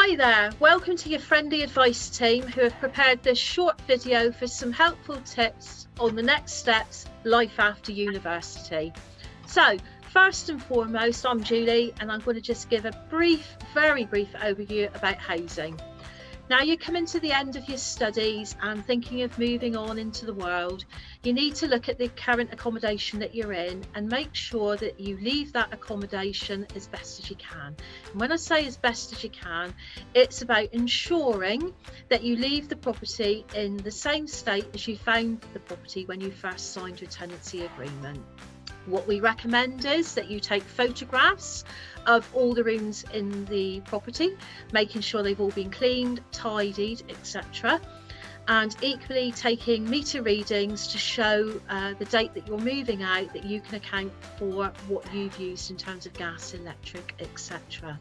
Hi there, welcome to your friendly advice team who have prepared this short video for some helpful tips on the next steps, life after university. So first and foremost, I'm Julie and I'm going to just give a very brief overview about housing. Now you're coming to the end of your studies and thinking of moving on into the world, you need to look at the current accommodation that you're in and make sure that you leave that accommodation as best as you can. And when I say as best as you can, it's about ensuring that you leave the property in the same state as you found the property when you first signed your tenancy agreement. What we recommend is that you take photographs of all the rooms in the property, making sure they've all been cleaned, tidied, etc. And equally taking meter readings to show the date that you're moving out, that you can account for what you've used in terms of gas, electric, etc.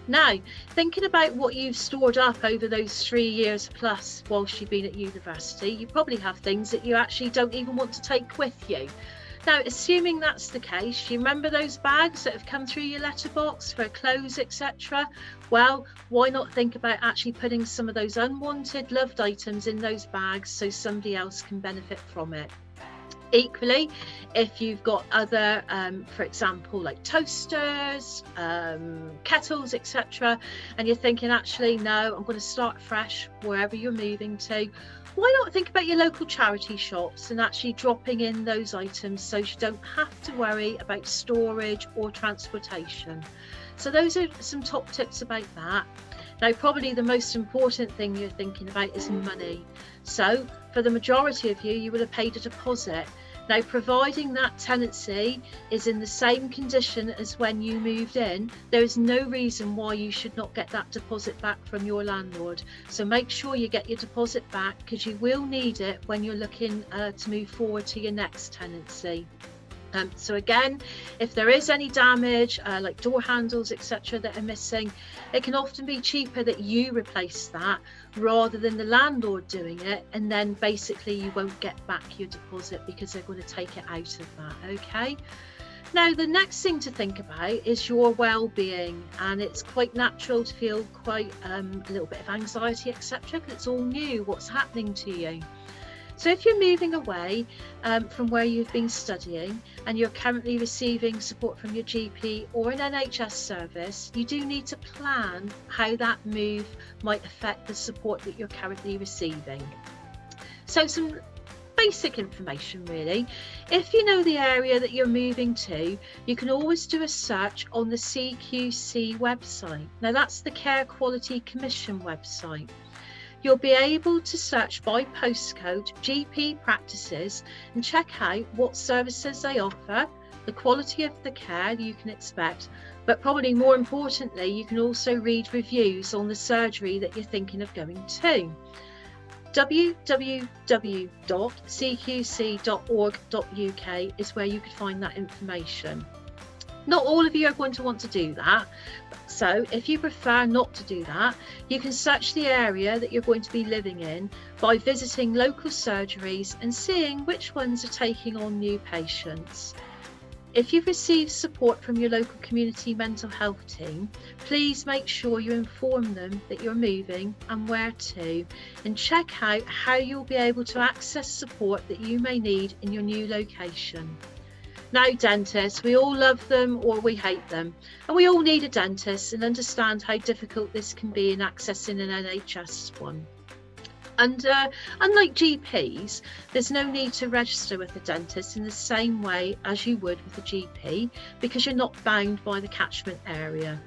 Now, thinking about what you've stored up over those 3 years plus whilst you've been at university, you probably have things that you actually don't even want to take with you. Now, assuming that's the case, you remember those bags that have come through your letterbox for clothes, etc.? Well, why not think about actually putting some of those unwanted loved items in those bags so somebody else can benefit from it? Equally, if you've got other, for example, like toasters, kettles, etc., and you're thinking, actually, no, I'm going to start fresh wherever you're moving to, why not think about your local charity shops and actually dropping in those items so you don't have to worry about storage or transportation? So those are some top tips about that. Now, probably the most important thing you're thinking about is money. So for the majority of you, you will have paid a deposit. Now, providing that tenancy is in the same condition as when you moved in, there is no reason why you should not get that deposit back from your landlord. So make sure you get your deposit back, because you will need it when you're looking to move forward to your next tenancy. So again, if there is any damage, like door handles, etc., that are missing, it can often be cheaper that you replace that rather than the landlord doing it, and then basically you won't get back your deposit because they're going to take it out of that. Okay. Now, the next thing to think about is your well-being, and it's quite natural to feel quite a little bit of anxiety, etc., because it's all new, what's happening to you. So if you're moving away from where you've been studying and you're currently receiving support from your GP or an NHS service, you do need to plan how that move might affect the support that you're currently receiving. So some basic information really. If you know the area that you're moving to, you can always do a search on the CQC website. Now that's the Care Quality Commission website. You'll be able to search by postcode GP practices and check out what services they offer, the quality of the care you can expect, but probably more importantly, you can also read reviews on the surgery that you're thinking of going to. www.cqc.org.uk is where you could find that information. Not all of you are going to want to do that, so if you prefer not to do that, you can search the area that you're going to be living in by visiting local surgeries and seeing which ones are taking on new patients. If you've received support from your local community mental health team, please make sure you inform them that you're moving and where to, and check out how you'll be able to access support that you may need in your new location. Now, dentists, we all love them or we hate them, and we all need a dentist and understand how difficult this can be in accessing an NHS one. And unlike GPs, there's no need to register with a dentist in the same way as you would with a GP, because you're not bound by the catchment area.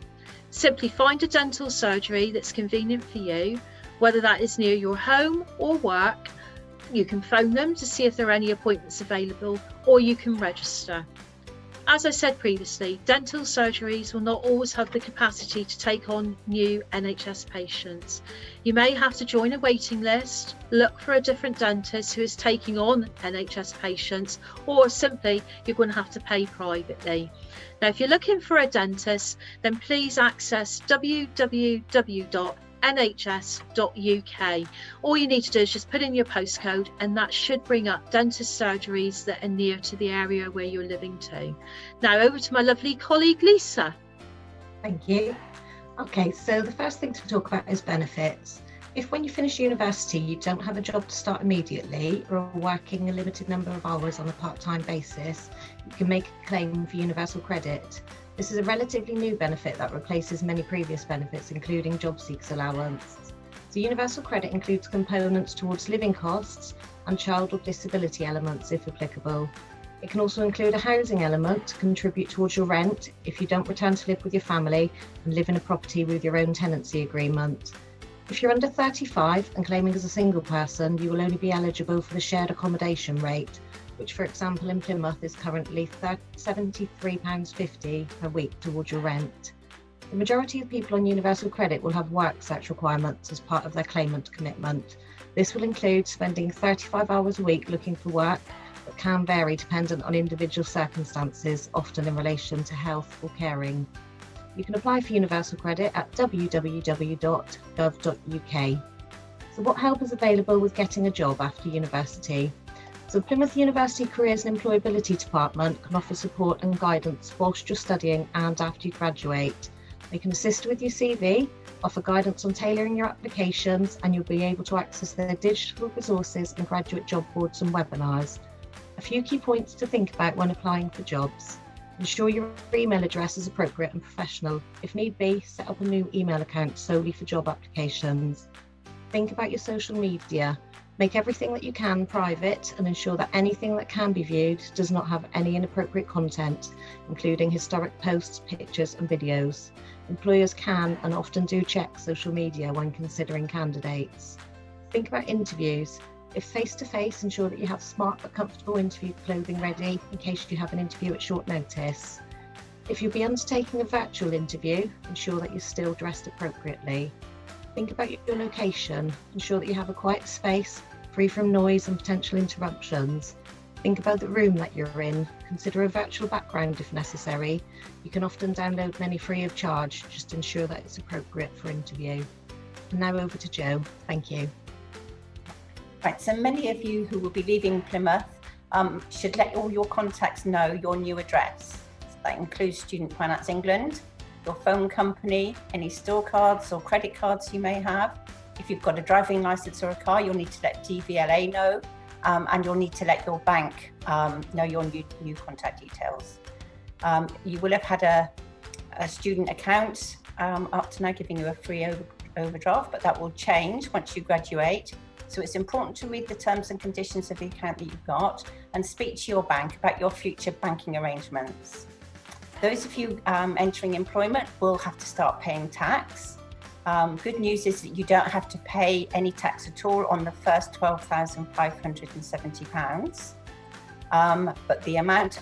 Simply find a dental surgery that's convenient for you, whether that is near your home or work. You can phone them to see if there are any appointments available, or you can register. As I said previously, dental surgeries will not always have the capacity to take on new NHS patients. You may have to join a waiting list, look for a different dentist who is taking on NHS patients, or simply you're going to have to pay privately. Now, if you're looking for a dentist, then please access www.nhs.uk. All you need to do is just put in your postcode, and that should bring up dentist surgeries that are near to the area where you're living to. Now over to my lovely colleague Lisa. Thank you. Okay, so the first thing to talk about is benefits. If when you finish university you don't have a job to start immediately or are working a limited number of hours on a part-time basis, you can make a claim for universal credit. This is a relatively new benefit that replaces many previous benefits, including job seekers allowance. So universal credit includes components towards living costs and child or disability elements if applicable. It can also include a housing element to contribute towards your rent if you don't return to live with your family and live in a property with your own tenancy agreement. If you're under 35 and claiming as a single person, you will only be eligible for the shared accommodation rate, which for example in Plymouth is currently £73.50 per week towards your rent. The majority of people on universal credit will have work search requirements as part of their claimant commitment. This will include spending 35 hours a week looking for work, but can vary dependent on individual circumstances, often in relation to health or caring. You can apply for universal credit at www.gov.uk. So what help is available with getting a job after university? So Plymouth University Careers and Employability Department can offer support and guidance whilst you're studying and after you graduate. They can assist with your CV, offer guidance on tailoring your applications, and you'll be able to access their digital resources and graduate job boards and webinars. A few key points to think about when applying for jobs. Ensure your email address is appropriate and professional. If need be, set up a new email account solely for job applications. Think about your social media. Make everything that you can private and ensure that anything that can be viewed does not have any inappropriate content, including historic posts, pictures and videos. Employers can and often do check social media when considering candidates. Think about interviews. If face-to-face, ensure that you have smart but comfortable interview clothing ready in case you have an interview at short notice. If you'll be undertaking a virtual interview, ensure that you're still dressed appropriately. Think about your location. Ensure that you have a quiet space, free from noise and potential interruptions. Think about the room that you're in. Consider a virtual background if necessary. You can often download many free of charge. Just ensure that it's appropriate for interview. And now over to Jo. Thank you. Right, so many of you who will be leaving Plymouth should let all your contacts know your new address. So that includes Student Finance England, your phone company, any store cards or credit cards you may have. If you've got a driving license or a car, you'll need to let DVLA know, and you'll need to let your bank know your new contact details. You will have had a student account up to now giving you a free overdraft, but that will change once you graduate. So it's important to read the terms and conditions of the account that you've got and speak to your bank about your future banking arrangements. Those of you entering employment will have to start paying tax. Good news is that you don't have to pay any tax at all on the first £12,570. But the amount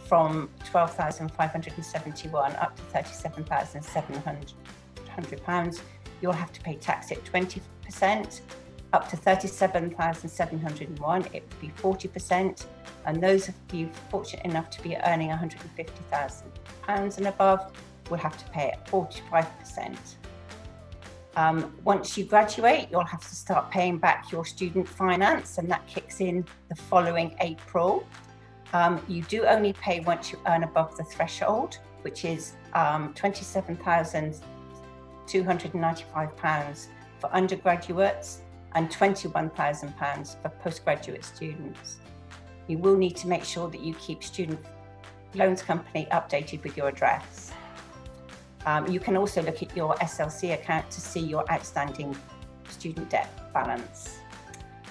from £12,571 up to £37,700, you'll have to pay tax at 20%. Up to £37,701, it would be 40%, and those of you fortunate enough to be earning £150,000 and above will have to pay at 45%. Once you graduate, you'll have to start paying back your student finance, and that kicks in the following April. You do only pay once you earn above the threshold, which is £27,295 for undergraduates and £21,000 for postgraduate students. You will need to make sure that you keep Student Loans Company updated with your address. You can also look at your SLC account to see your outstanding student debt balance.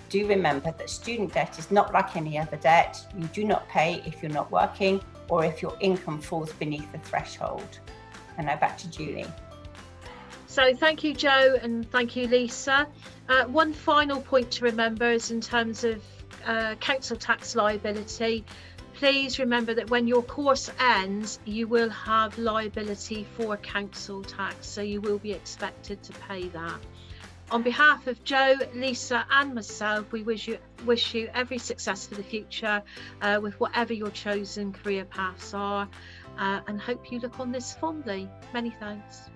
Do remember that student debt is not like any other debt. You do not pay if you're not working or if your income falls beneath the threshold. And now back to Julie. So thank you, Jo, and thank you, Lisa. One final point to remember is in terms of council tax liability. Please remember that when your course ends, you will have liability for council tax, so you will be expected to pay that. On behalf of Jo, Lisa and myself, we wish you every success for the future with whatever your chosen career paths are, and hope you look on this fondly. Many thanks.